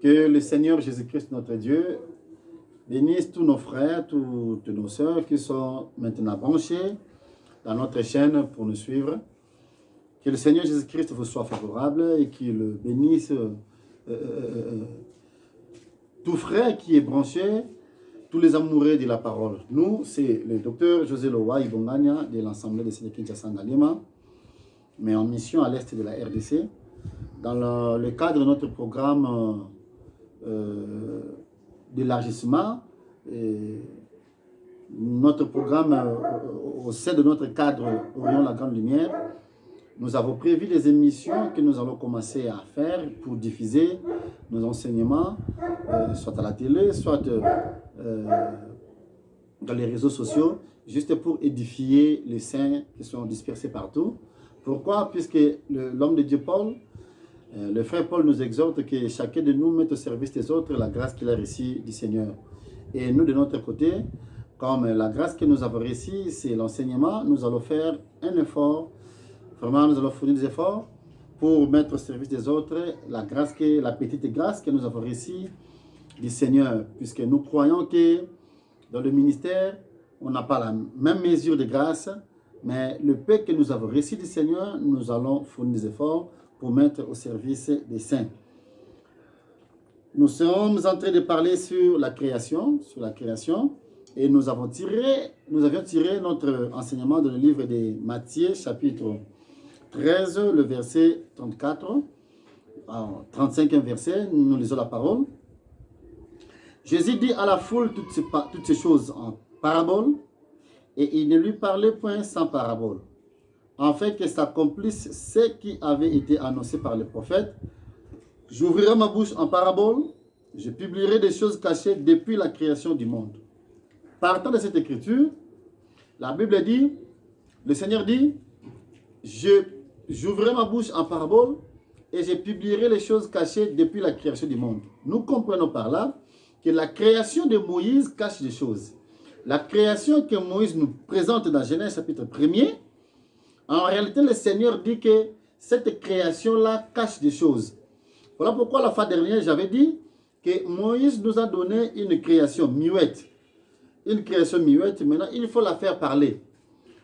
Que le Seigneur Jésus-Christ, notre Dieu, bénisse tous nos frères, toutes nos sœurs qui sont maintenant branchés dans notre chaîne pour nous suivre. Que le Seigneur Jésus-Christ vous soit favorable et qu'il bénisse tout frère qui est branché, tous les amoureux de la parole. Nous, c'est le docteur José Lowa Ibongania de l'Assemblée de Sénégal Kinshasa Lima, mais en mission à l'est de la RDC, dans le cadre de notre programme d'élargissement, notre programme au sein de notre cadre Orion la Grande Lumière. Nous avons prévu des émissions que nous allons commencer à faire pour diffuser nos enseignements, soit à la télé, soit dans les réseaux sociaux, juste pour édifier les saints qui sont dispersés partout. Pourquoi? Puisque l'homme de Dieu Paul, le frère Paul nous exhorte que chacun de nous mette au service des autres la grâce qu'il a reçue du Seigneur. Et nous, de notre côté, comme la grâce que nous avons reçue, c'est l'enseignement, nous allons faire un effort. Vraiment, nous allons fournir des efforts pour mettre au service des autres la petite grâce que nous avons reçue du Seigneur. Puisque nous croyons que dans le ministère, on n'a pas la même mesure de grâce, mais le peu que nous avons reçu du Seigneur, nous allons fournir des efforts pour mettre au service des saints. Nous sommes en train de parler sur la création, et nous avions tiré notre enseignement dans le livre de Matthieu, chapitre 13, le verset 34, 35e verset, nous lisons la parole. Jésus dit à la foule toutes ces choses en parabole, et il ne lui parlait point sans parabole, afin que s'accomplisse ce qui avait été annoncé par le prophète. J'ouvrirai ma bouche en parabole, je publierai des choses cachées depuis la création du monde. Partant de cette écriture, la Bible dit, le Seigneur dit, j'ouvrirai ma bouche en parabole et je publierai les choses cachées depuis la création du monde. Nous comprenons par là que la création de Moïse cache des choses. La création que Moïse nous présente dans Genèse chapitre 1er, en réalité, le Seigneur dit que cette création-là cache des choses. Voilà pourquoi la fois dernière, j'avais dit que Moïse nous a donné une création muette. Une création muette, maintenant, il faut la faire parler.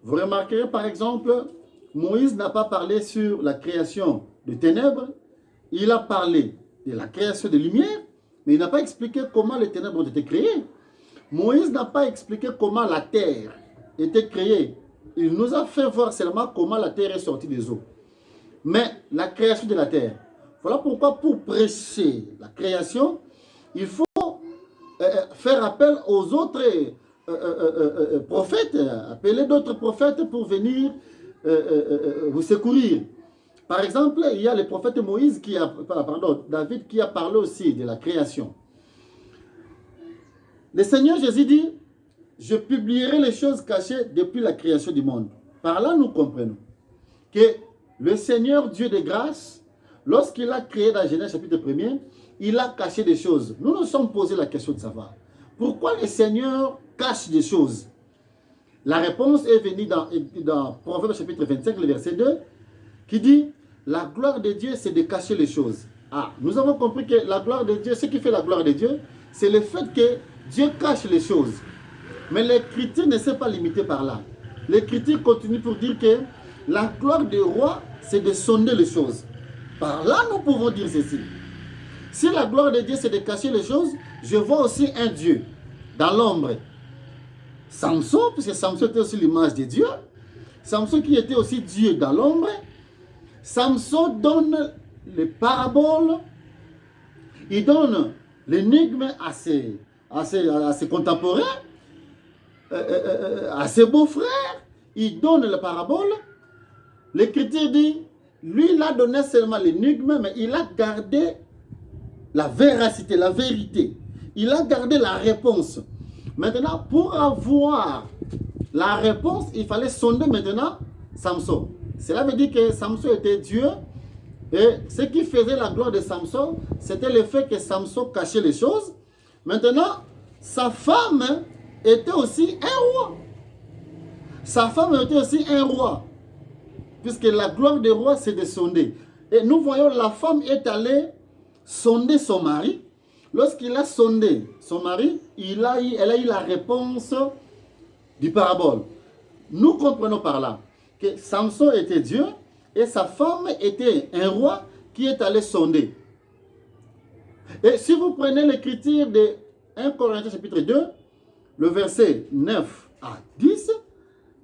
Vous remarquerez, par exemple, Moïse n'a pas parlé sur la création de ténèbres. Il a parlé de la création de lumière, mais il n'a pas expliqué comment les ténèbres ont été créées. Moïse n'a pas expliqué comment la terre était créée. Il nous a fait voir seulement comment la terre est sortie des eaux. Mais la création de la terre. Voilà pourquoi pour prêcher la création, il faut faire appel aux autres prophètes, appeler d'autres prophètes pour venir vous secourir. Par exemple, il y a le prophète David qui a parlé aussi de la création. Le Seigneur Jésus dit, je publierai les choses cachées depuis la création du monde. Par là, nous comprenons que le Seigneur, Dieu de grâce, lorsqu'il a créé dans Genèse chapitre 1er, il a caché des choses. Nous nous sommes posé la question de savoir, pourquoi le Seigneur cache des choses? La réponse est venue dans Proverbe chapitre 25, le verset 2, qui dit, la gloire de Dieu, c'est de cacher les choses. Ah, nous avons compris que la gloire de Dieu, ce qui fait la gloire de Dieu, c'est le fait que Dieu cache les choses. Mais l'Écriture ne s'est pas limitée par là. L'Écriture continue pour dire que la gloire du roi, c'est de sonder les choses. Par là, nous pouvons dire ceci. Si la gloire de Dieu, c'est de cacher les choses, je vois aussi un Dieu dans l'ombre. Samson, puisque Samson était aussi l'image de Dieu. Samson qui était aussi Dieu dans l'ombre. Samson donne les paraboles. Il donne l'énigme à ses contemporains, à ses beaux-frères. Il donne les paraboles. L'Écriture dit, lui, il a donné seulement l'énigme, mais il a gardé la véracité, la vérité. Il a gardé la réponse. Maintenant, pour avoir la réponse, il fallait sonder maintenant Samson. Cela veut dire que Samson était Dieu. Et ce qui faisait la gloire de Samson, c'était le fait que Samson cachait les choses. Maintenant, sa femme était aussi un roi. Sa femme était aussi un roi. Puisque la gloire des rois, c'est de sonder. Et nous voyons la femme est allée sondé son mari. Lorsqu'il a sondé son mari, elle a eu la réponse du parabole. Nous comprenons par là que Samson était Dieu et sa femme était un roi qui est allé sonder. Et si vous prenez l'écriture de 1 Corinthiens chapitre 2, le verset 9 à 10,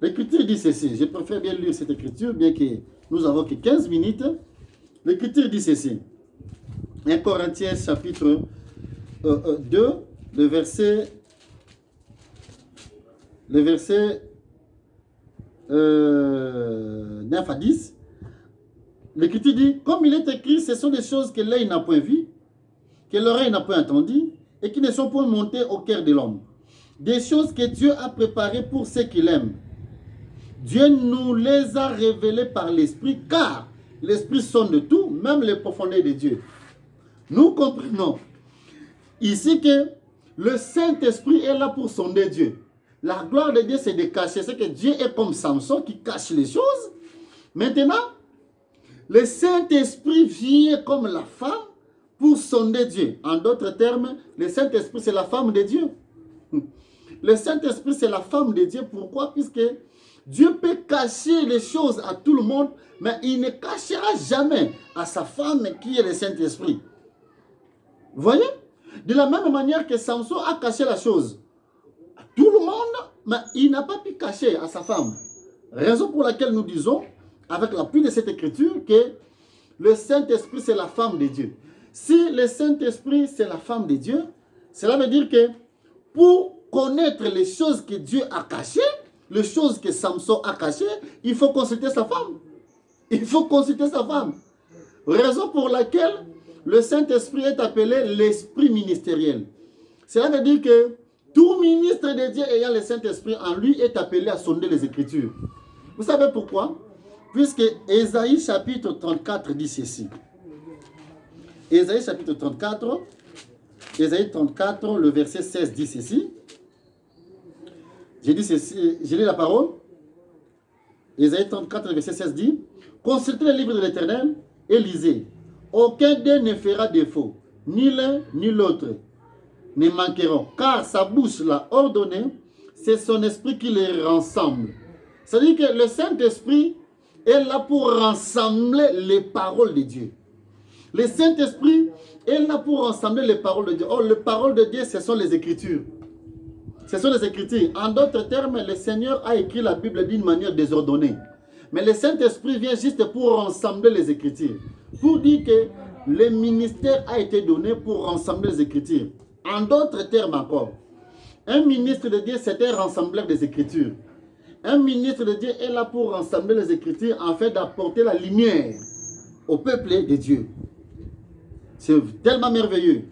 l'écriture dit ceci. Je préfère bien lire cette écriture, bien que nous n'avons que 15 minutes. L'écriture dit ceci. 1 Corinthiens chapitre 2, le verset 9 à 10. L'écriture dit, comme il est écrit, ce sont des choses que l'œil n'a point vues, que l'oreille n'a point entendues, et qui ne sont point montées au cœur de l'homme. Des choses que Dieu a préparées pour ceux qui l'aiment. Dieu nous les a révélées par l'Esprit, car l'Esprit sonde tout, même les profondeurs de Dieu. Nous comprenons ici que le Saint-Esprit est là pour sonder Dieu. La gloire de Dieu, c'est de cacher. C'est que Dieu est comme Samson qui cache les choses. Maintenant, le Saint-Esprit vient comme la femme pour sonder Dieu. En d'autres termes, le Saint-Esprit, c'est la femme de Dieu. Le Saint-Esprit, c'est la femme de Dieu. Pourquoi? Puisque Dieu peut cacher les choses à tout le monde, mais il ne cachera jamais à sa femme qui est le Saint-Esprit. Vous voyez? De la même manière que Samson a caché la chose à tout le monde, mais il n'a pas pu cacher à sa femme. Raison pour laquelle nous disons, avec l'appui de cette écriture, que le Saint-Esprit, c'est la femme de Dieu. Si le Saint-Esprit, c'est la femme de Dieu, cela veut dire que pour connaître les choses que Dieu a cachées, les choses que Samson a cachées, il faut consulter sa femme. Il faut consulter sa femme. Raison pour laquelle le Saint-Esprit est appelé l'esprit ministériel. Cela veut dire que tout ministre de Dieu ayant le Saint-Esprit en lui est appelé à sonder les Écritures. Vous savez pourquoi? Puisque Ésaïe chapitre 34 dit ceci. Ésaïe chapitre 34, Ésaïe 34, le verset 16 dit ceci. J'ai dit ceci, j'ai lu la parole. Ésaïe 34, le verset 16 dit, consultez le livre de l'Éternel et lisez. Aucun d'eux ne fera défaut, ni l'un ni l'autre ne manqueront, car sa bouche l'a ordonné, c'est son esprit qui les rassemble. C'est-à-dire que le Saint-Esprit est là pour rassembler les paroles de Dieu. Le Saint-Esprit est là pour rassembler les paroles de Dieu. Oh, les paroles de Dieu, ce sont les Écritures. Ce sont les Écritures. En d'autres termes, le Seigneur a écrit la Bible d'une manière désordonnée. Mais le Saint-Esprit vient juste pour rassembler les Écritures. Pour dire que le ministère a été donné pour rassembler les Écritures. En d'autres termes encore, un ministre de Dieu, c'est un rassembleur des Écritures. Un ministre de Dieu est là pour rassembler les Écritures afin d'apporter la lumière au peuple de Dieu. C'est tellement merveilleux.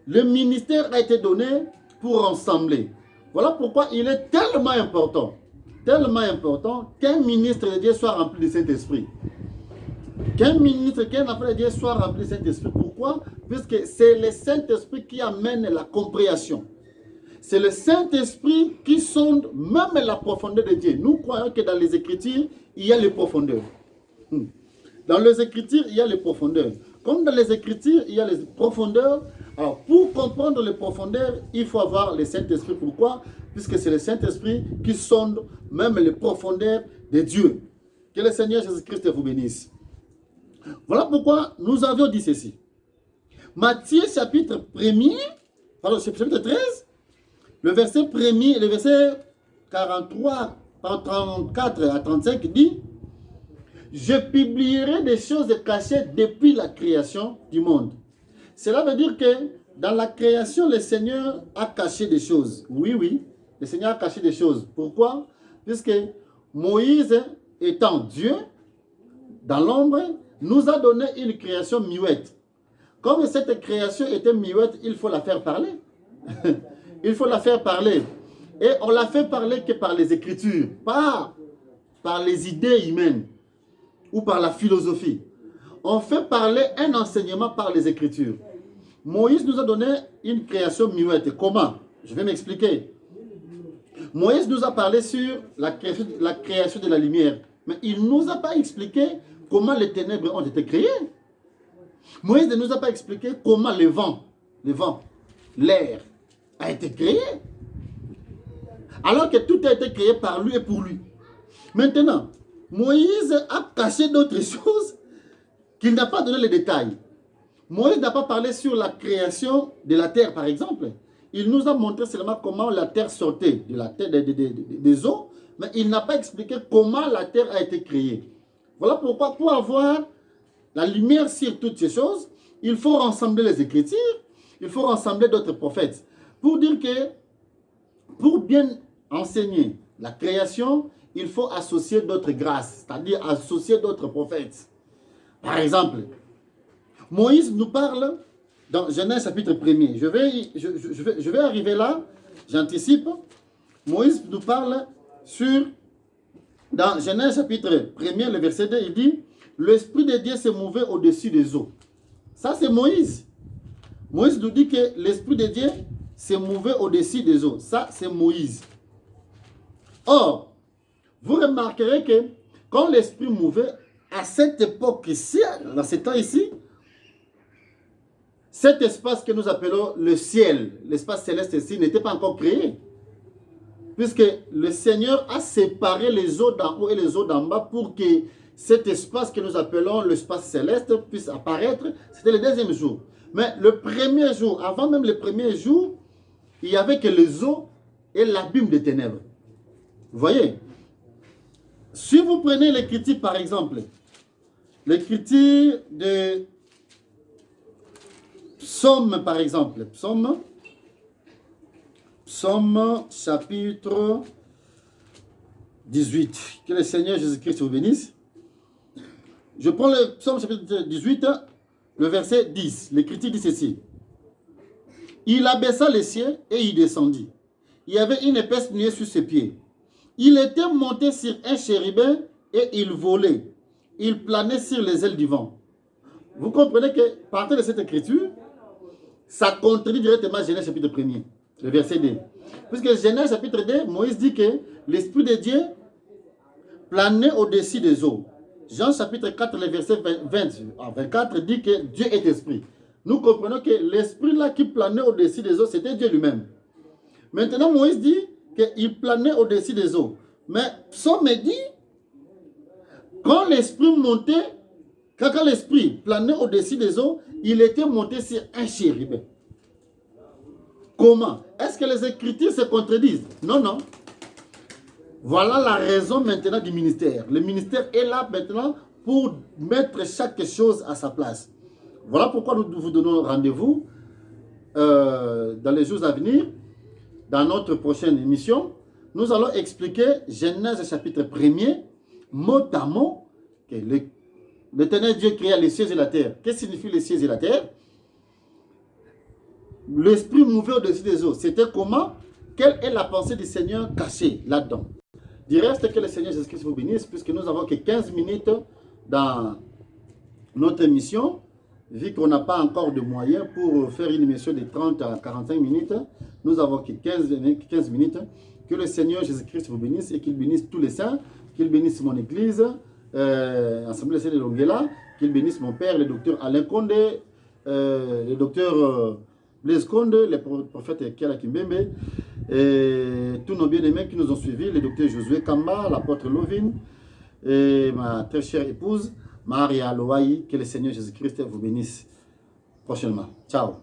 Le ministère a été donné pour rassembler. Voilà pourquoi il est tellement important qu'un ministre de Dieu soit rempli de Saint-Esprit. Qu'un enfant de Dieu soit rempli de Saint-Esprit. Pourquoi? Puisque c'est le Saint-Esprit qui amène la compréhension. C'est le Saint-Esprit qui sonde même la profondeur de Dieu. Nous croyons que dans les Écritures, il y a les profondeurs. Dans les Écritures, il y a les profondeurs. Comme dans les Écritures, il y a les profondeurs. Alors, pour comprendre les profondeurs, il faut avoir le Saint-Esprit. Pourquoi? Puisque c'est le Saint-Esprit qui sonde même les profondeurs de Dieu. Que le Seigneur Jésus-Christ vous bénisse. Voilà pourquoi nous avions dit ceci. Matthieu chapitre 1er, pardon, chapitre 13, le verset 1er, le verset 43, 34 à 35 dit, je publierai des choses cachées depuis la création du monde. Cela veut dire que dans la création, le Seigneur a caché des choses. Oui, oui, le Seigneur a caché des choses. Pourquoi? Puisque Moïse, étant Dieu, dans l'ombre, nous a donné une création muette. Comme cette création était muette, il faut la faire parler. Il faut la faire parler. Et on la fait parler que par les Écritures, pas par les idées humaines ou par la philosophie. On fait parler un enseignement par les Écritures. Moïse nous a donné une création muette. Comment? Je vais m'expliquer. Moïse nous a parlé sur la création de la lumière. Mais il ne nous a pas expliqué comment les ténèbres ont été créées. Moïse ne nous a pas expliqué comment le vent, l'air a été créé. Alors que tout a été créé par lui et pour lui. Maintenant, Moïse a caché d'autres choses qu'il n'a pas donné les détails. Moïse n'a pas parlé sur la création de la terre, par exemple. Il nous a montré seulement comment la terre sortait de la terre, des eaux, mais il n'a pas expliqué comment la terre a été créée. Voilà pourquoi, pour avoir la lumière sur toutes ces choses, il faut rassembler les Écritures, il faut rassembler d'autres prophètes. Pour dire que, pour bien enseigner la création, il faut associer d'autres grâces, c'est-à-dire associer d'autres prophètes. Par exemple, Moïse nous parle dans Genèse chapitre 1er. Je vais arriver là, j'anticipe. Moïse nous parle dans Genèse chapitre 1er, le verset 2, il dit « L'Esprit de Dieu se mouvait au-dessus des eaux ». Ça, c'est Moïse. Moïse nous dit que l'Esprit de Dieu se mouvait au-dessus des eaux. Ça, c'est Moïse. Or, vous remarquerez que quand l'Esprit mouvait, à cette époque ici, dans ce temps ici, cet espace que nous appelons le ciel, l'espace céleste ici, n'était pas encore créé. Puisque le Seigneur a séparé les eaux d'en haut et les eaux d'en bas pour que cet espace que nous appelons l'espace céleste puisse apparaître. C'était le deuxième jour. Mais le premier jour, avant même le premier jour, il n'y avait que les eaux et l'abîme des ténèbres. Vous voyez? Si vous prenez l'écriture par exemple, l'écriture de Psaume par exemple, Psaume chapitre 18. Que le Seigneur Jésus-Christ vous bénisse. Je prends le Psaume chapitre 18, le verset 10. L'écriture dit ceci. Il abaissa les cieux et il descendit. Il y avait une épaisse nuée sur ses pieds. Il était monté sur un chérubin et il volait. Il planait sur les ailes du vent. Vous comprenez que, partant de cette écriture, ça contredit directement Genèse chapitre 1er, le verset 2. Puisque Genèse chapitre 2, Moïse dit que l'Esprit de Dieu planait au-dessus des eaux. Jean chapitre 4, le verset 24 dit que Dieu est esprit. Nous comprenons que l'esprit là qui planait au-dessus des eaux, c'était Dieu lui-même. Maintenant, Moïse dit qu'il planait au-dessus des eaux. Mais Psaume dit, quand l'esprit montait, quand l'esprit planait au-dessus des eaux, il était monté sur un chérubin. Comment? Est-ce que les Écritures se contredisent? Non, non. Voilà la raison maintenant du ministère. Le ministère est là maintenant pour mettre chaque chose à sa place. Voilà pourquoi nous vous donnons rendez-vous dans les jours à venir. Dans notre prochaine émission, nous allons expliquer Genèse chapitre 1er, mot à mot, que l'Éternel Dieu créa les cieux et la terre. Qu'est-ce que signifie les cieux et la terre? L'esprit mouvait au-dessus des eaux. C'était comment? Quelle est la pensée du Seigneur cachée là-dedans? Du reste, que le Seigneur Jésus-Christ vous bénisse, puisque nous avons que 15 minutes dans notre émission, vu qu'on n'a pas encore de moyens pour faire une émission de 30 à 45 minutes, nous avons que 15 minutes. Que le Seigneur Jésus-Christ vous bénisse et qu'il bénisse tous les saints, qu'il bénisse mon église, Assemblée de Longela, qu'il bénisse mon père, le docteur Alain Condé, le docteur Blaise Condé, le prophète Kiala Kimbembe, et tous nos bien-aimés qui nous ont suivis, le docteur Josué Kamba, l'apôtre Lovin, et ma très chère épouse, Maria Loaï. Que le Seigneur Jésus-Christ vous bénisse prochainement. Ciao.